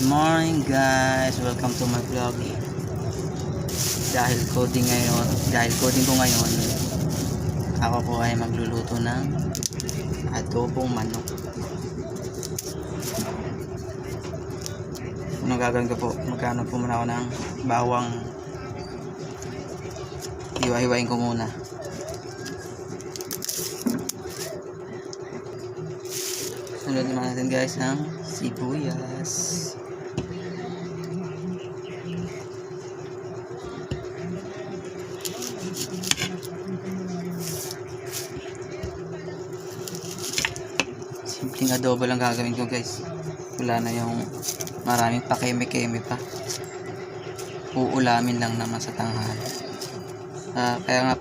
Morning guys, welcome to my vlog. Dahil coding ko ngayon, ako po ay magluluto ng adobong manok. Ano gagawin ko po? Magkano po muna ako ng bawang. Hiwa-hiwain ko muna. Sunod naman natin guys ang sibuyas. Simpleng adobo lang gagawin ko guys. Wala na yung maraming pakeme-keme pa. Uulamin lang naman sa tanghali. Kaya nga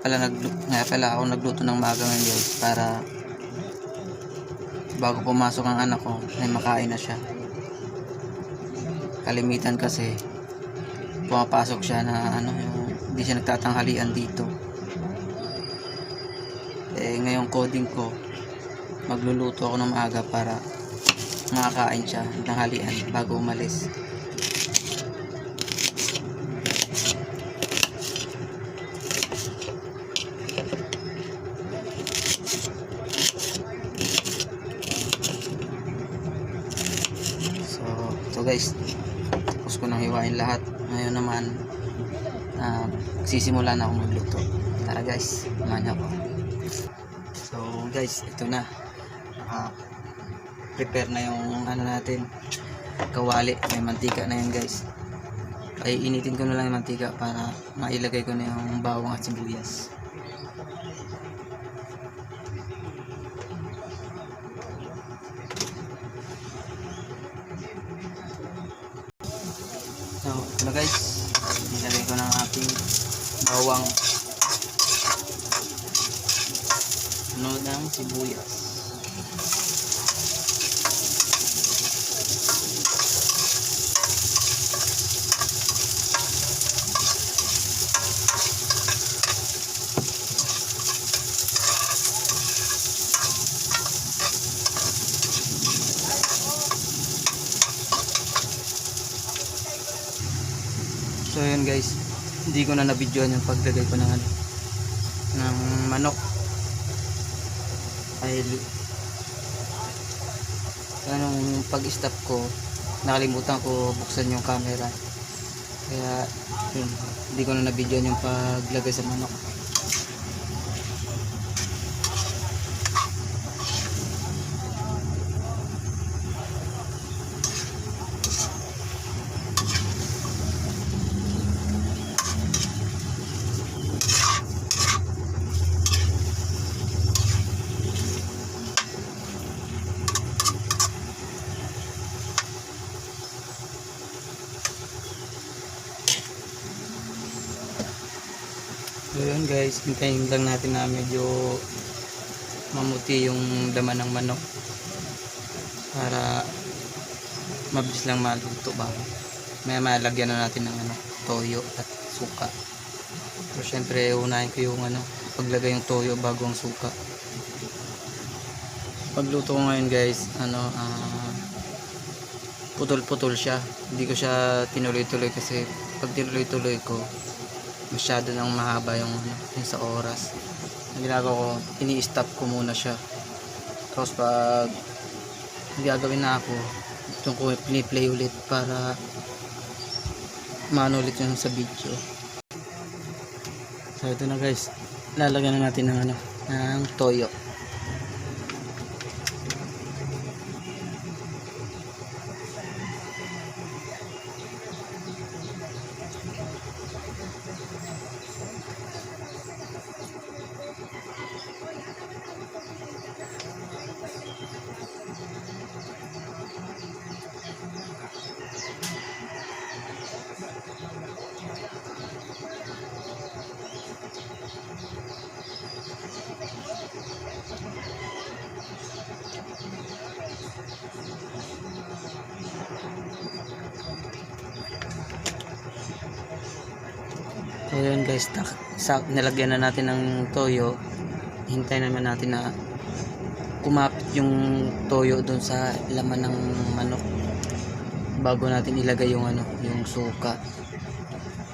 pala ako nagluto ng maaga ngayon guys, para bago pumasok ang anak ko ay makain na siya. Kalimitan kasi pumapasok siya na hindi siya nagtatanghalian dito. Ngayong coding ko, magluluto ako ng maaga para makakain siya ng tanghalian bago umalis. So guys, tapos ko nang hiwain lahat. Ngayon naman sisimula na ako magluto. Tara guys, samahan niyo ako. So guys, ito na, prepare na yung natin, kawali. May mantika na yan guys. Ay initin ko na lang yung mantika para mailagay ko na yung bawang at sibuyas. So ito na guys, nilagay ko ng ating bawang, sunod ng sibuyas. So yun guys, hindi ko na na-videoan yung paglagay ko ng manok. Ay pag-stop ko, nakalimutan ko buksan yung camera. Kaya yun, hindi ko na na-videoan yung paglagay sa manok. So yun guys, hintayin lang natin na medyo mamuti yung laman ng manok para mabilis lang maluto ba. May malagyan na natin ng toyo at suka. Pero syempre unahin ko yung paglagay yung toyo bago ang suka. Pagluto ko ngayon guys, putol-putol siya. Hindi ko siya tinuloy-tuloy kasi pag tinuloy-tuloy ko, masyado nang mahaba yung sa oras. Ang ginagawa ko, ini-stop ko muna siya. Tapos pag gagawin na ako, itong ko piniplay ulit para maano ulit yung sa video. So ito na guys, lalagyan na natin ng toyo. So yun guys, nilagyan na natin ng toyo. Hintay naman natin na kumapit yung toyo doon sa laman ng manok. bago natin ilagay yung ano, yung suka.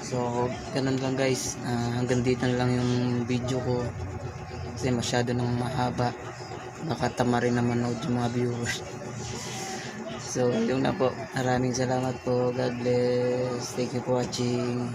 So ganun lang guys. Hanggang dito na lang yung video ko kasi masyado nang mahaba, baka tamarin na manood yung mga viewers. So yun na po, maraming salamat po, God bless, thank you for watching.